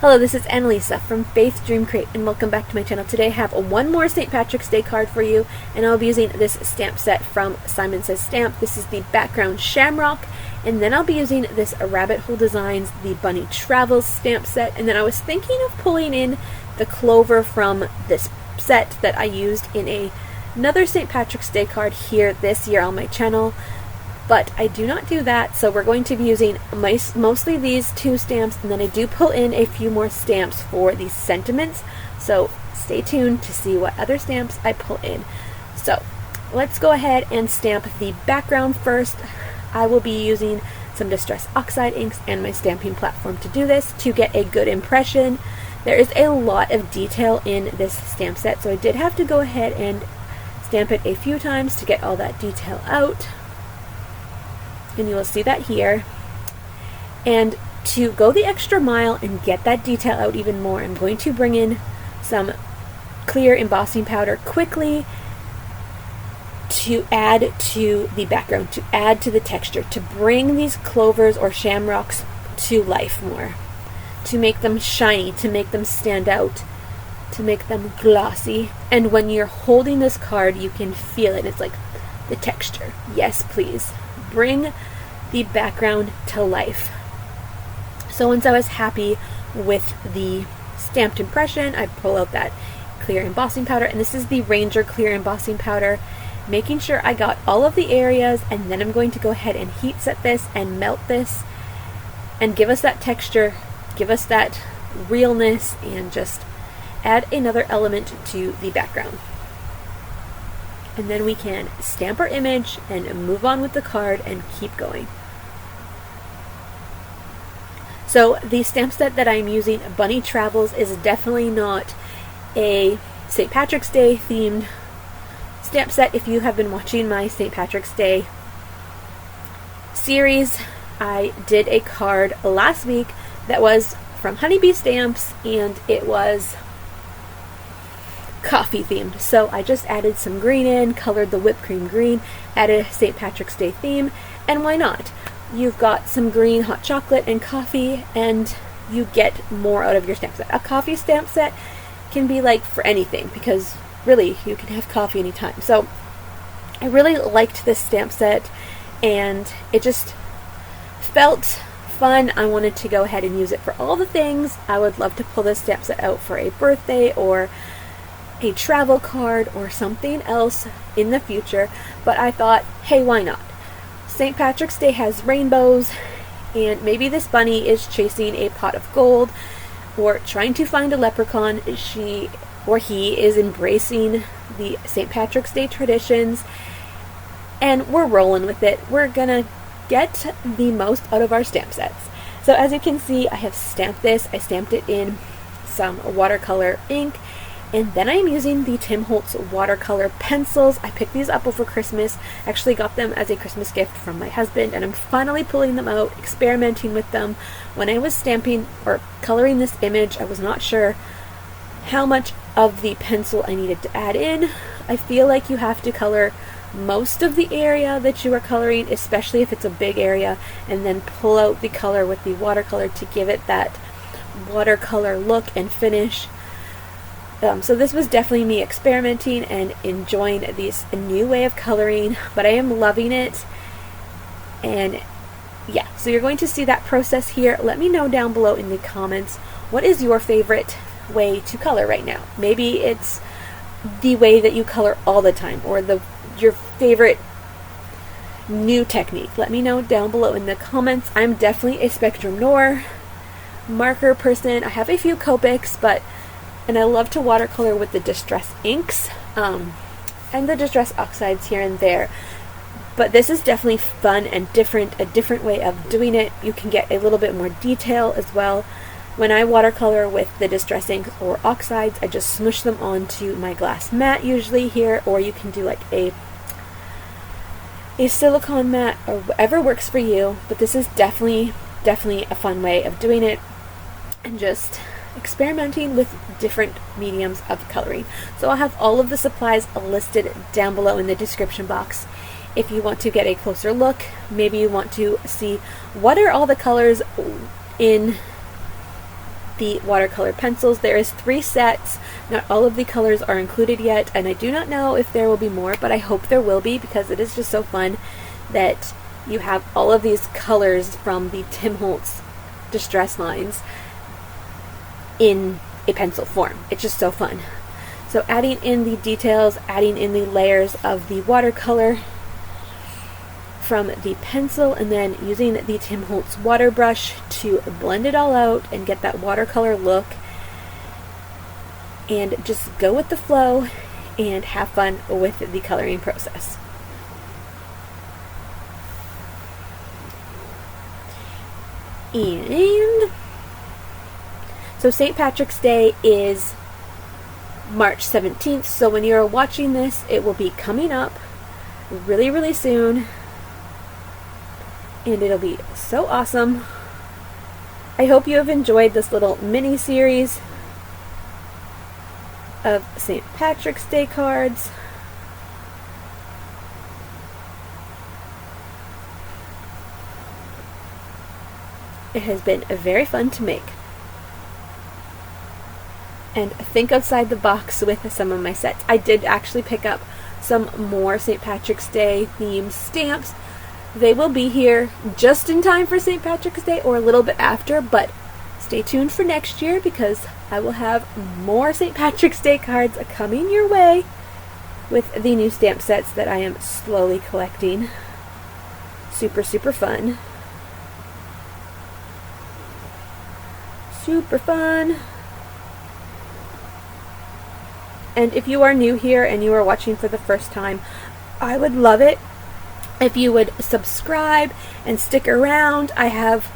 Hello, this is Annalisa from Faith Dream Create, and welcome back to my channel. Today I have one more St. Patrick's Day card for you, and I'll be using this stamp set from Simon Says Stamp. This is the background Shamrock, and then I'll be using this Rabbit Hole Designs, the Bunny Travels stamp set, and then I was thinking of pulling in the clover from this set that I used in another St. Patrick's Day card here this year on my channel. But I do not do that, so we're going to be using mostly these two stamps, and then I do pull in a few more stamps for these sentiments, so stay tuned to see what other stamps I pull in. So let's go ahead and stamp the background first. I will be using some Distress Oxide inks and my stamping platform to do this to get a good impression. There is a lot of detail in this stamp set, so I did have to go ahead and stamp it a few times to get all that detail out. And you will see that here. And to go the extra mile and get that detail out even more, I'm going to bring in some clear embossing powder quickly to add to the background, to add to the texture, to bring these clovers or shamrocks to life more, to make them shiny, to make them stand out, to make them glossy. And when you're holding this card, you can feel it. It's like the texture. Yes, please. Bring the background to life. So once I was happy with the stamped impression, I pull out that clear embossing powder, and this is the Ranger clear embossing powder, making sure I got all of the areas, and then I'm going to go ahead and heat set this and melt this and give us that texture, give us that realness, and just add another element to the background. And then we can stamp our image and move on with the card and keep going. So the stamp set that I'm using, Bunny Travels, is definitely not a St. Patrick's Day themed stamp set. If you have been watching my St. Patrick's Day series, I did a card last week that was from Honeybee Stamps, and it was coffee themed. So I just added some green in, colored the whipped cream green, added a St. Patrick's Day theme, and why not? You've got some green hot chocolate and coffee, and you get more out of your stamp set. A coffee stamp set can be like for anything, because really you can have coffee anytime. So I really liked this stamp set, and it just felt fun. I wanted to go ahead and use it for all the things. I would love to pull this stamp set out for a birthday or a travel card or something else in the future, but I thought, hey, why not? St. Patrick's Day has rainbows, and maybe this bunny is chasing a pot of gold or trying to find a leprechaun. She or he is embracing the St. Patrick's Day traditions, and we're rolling with it. We're gonna get the most out of our stamp sets. So as you can see, I have stamped this. I stamped it in some watercolor ink, and then I'm using the Tim Holtz watercolor pencils. I picked these up over Christmas. Actually got them as a Christmas gift from my husband, and I'm finally pulling them out, experimenting with them. When I was stamping or coloring this image, I was not sure how much of the pencil I needed to add in. I feel like you have to color most of the area that you are coloring, especially if it's a big area, and then pull out the color with the watercolor to give it that watercolor look and finish. So this was definitely me experimenting and enjoying this new way of coloring, but I am loving it. And yeah, so you're going to see that process here. Let me know down below in the comments, what is your favorite way to color right now? Maybe it's the way that you color all the time, or your favorite new technique. Let me know down below in the comments. I'm definitely a Spectrum Noir marker person. I have a few Copics, and I love to watercolor with the Distress inks and the Distress Oxides here and there. But this is definitely fun and different, a different way of doing it. You can get a little bit more detail as well. When I watercolor with the Distress inks or oxides, I just smoosh them onto my glass mat usually here, or you can do like a silicone mat or whatever works for you. But this is definitely a fun way of doing it, and just experimenting with different mediums of coloring. So I'll have all of the supplies listed down below in the description box if you want to get a closer look. Maybe you want to see what are all the colors in the watercolor pencils. There is 3 sets. Not all of the colors are included yet, and I do not know if there will be more, but I hope there will be, because it is just so fun that you have all of these colors from the Tim Holtz distress lines in a pencil form. It's just so fun. So adding in the details, adding in the layers of the watercolor from the pencil, and then using the Tim Holtz water brush to blend it all out and get that watercolor look, and just go with the flow and have fun with the coloring process. And so St. Patrick's Day is March 17th, so when you're watching this, it will be coming up really, really soon, and it'll be so awesome. I hope you have enjoyed this little mini series of St. Patrick's Day cards. It has been very fun to make. And think outside the box with some of my sets. I did actually pick up some more St. Patrick's Day themed stamps. They will be here just in time for St. Patrick's Day or a little bit after, but stay tuned for next year, because I will have more St. Patrick's Day cards coming your way with the new stamp sets that I am slowly collecting. Super, super fun. Super fun. And if you are new here and you are watching for the first time, I would love it if you would subscribe and stick around. I have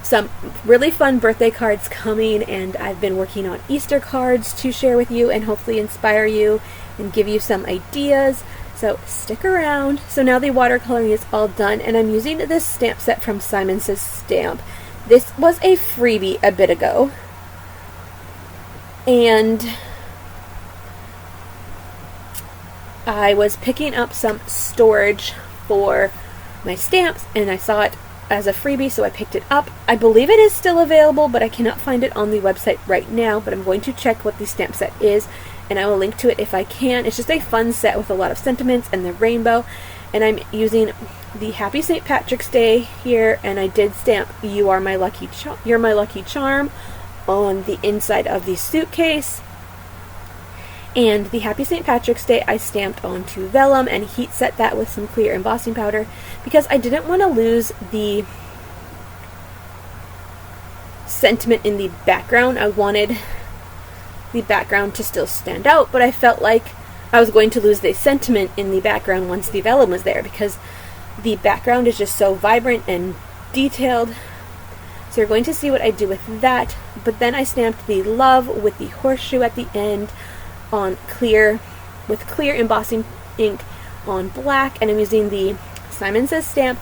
some really fun birthday cards coming, and I've been working on Easter cards to share with you and hopefully inspire you and give you some ideas. So stick around. So now the watercoloring is all done, and I'm using this stamp set from Simon Says Stamp. This was a freebie a bit ago, and I was picking up some storage for my stamps, and I saw it as a freebie, so I picked it up. I believe it is still available, but I cannot find it on the website right now, but I'm going to check what the stamp set is, and I will link to it if I can. It's just a fun set with a lot of sentiments and the rainbow, and I'm using the Happy St. Patrick's Day here, and I did stamp You're My Lucky Charm on the inside of the suitcase. And the Happy St. Patrick's Day I stamped onto vellum and heat set that with some clear embossing powder, because I didn't want to lose the sentiment in the background. I wanted the background to still stand out, but I felt like I was going to lose the sentiment in the background once the vellum was there, because the background is just so vibrant and detailed. So you're going to see what I do with that. But then I stamped the love with the horseshoe at the end on clear embossing ink on black, and I'm using the Simon Says Stamp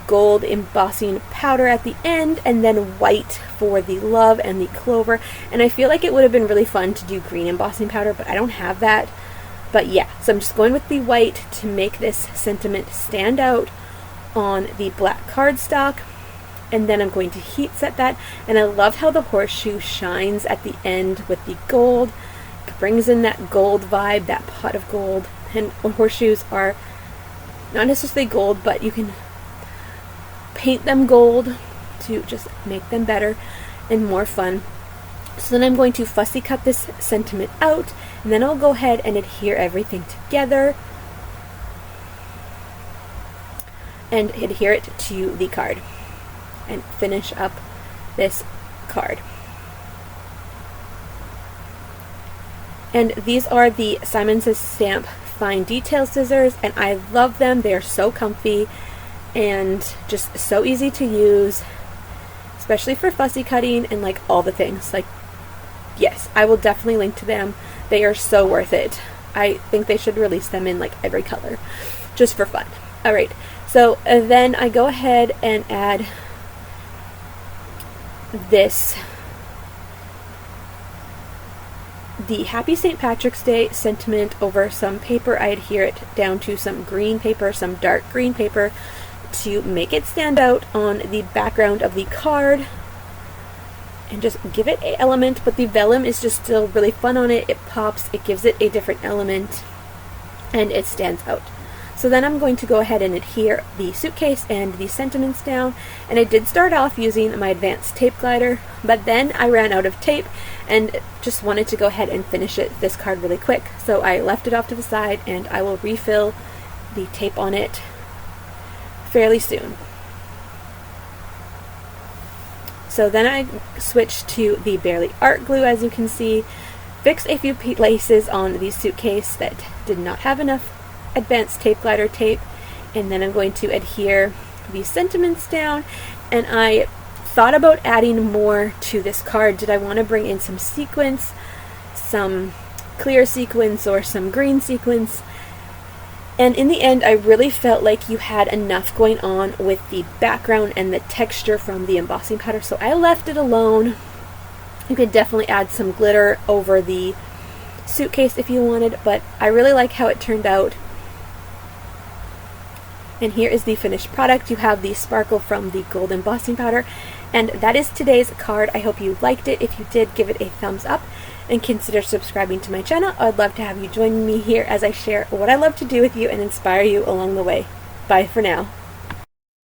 gold embossing powder at the end, and then white for the love and the clover. And I feel like it would have been really fun to do green embossing powder, but I don't have that. But yeah, so I'm just going with the white to make this sentiment stand out on the black cardstock, and then I'm going to heat set that. And I love how the horseshoe shines at the end with the gold. It brings in that gold vibe, that pot of gold. And horseshoes are not necessarily gold, but you can paint them gold to just make them better and more fun. So then I'm going to fussy cut this sentiment out, and then I'll go ahead and adhere everything together and adhere it to the card and finish up this card. And these are the Simon Says Stamp fine detail scissors, and I love them. They are so comfy and just so easy to use, especially for fussy cutting and like all the things. Like, yes, I will definitely link to them. They are so worth it. I think they should release them in like every color just for fun. Alright, so then I go ahead and add this, the Happy St. Patrick's Day sentiment over some paper. I adhere it down to some green paper, some dark green paper, to make it stand out on the background of the card. and just give it an element, but the vellum is just still really fun on it. It pops, it gives it a different element, and it stands out. So then I'm going to go ahead and adhere the suitcase and the sentiments down, and I did start off using my advanced tape glider, but then I ran out of tape and just wanted to go ahead and finish this card really quick. So I left it off to the side, and I will refill the tape on it fairly soon. So then I switched to the Bearly Art Glue, as you can see, fixed a few laces on the suitcase that did not have enough advanced tape glider tape, and then I'm going to adhere the sentiments down. And I thought about adding more to this card. Did I want to bring in some sequins, some clear sequins or some green sequins? And in the end, I really felt like you had enough going on with the background and the texture from the embossing powder, so I left it alone. You could definitely add some glitter over the suitcase if you wanted, but I really like how it turned out. And here is the finished product. You have the sparkle from the gold embossing powder, and that is today's card. I hope you liked it. If you did, give it a thumbs up and consider subscribing to my channel. I'd love to have you join me here as I share what I love to do with you and inspire you along the way. Bye for now.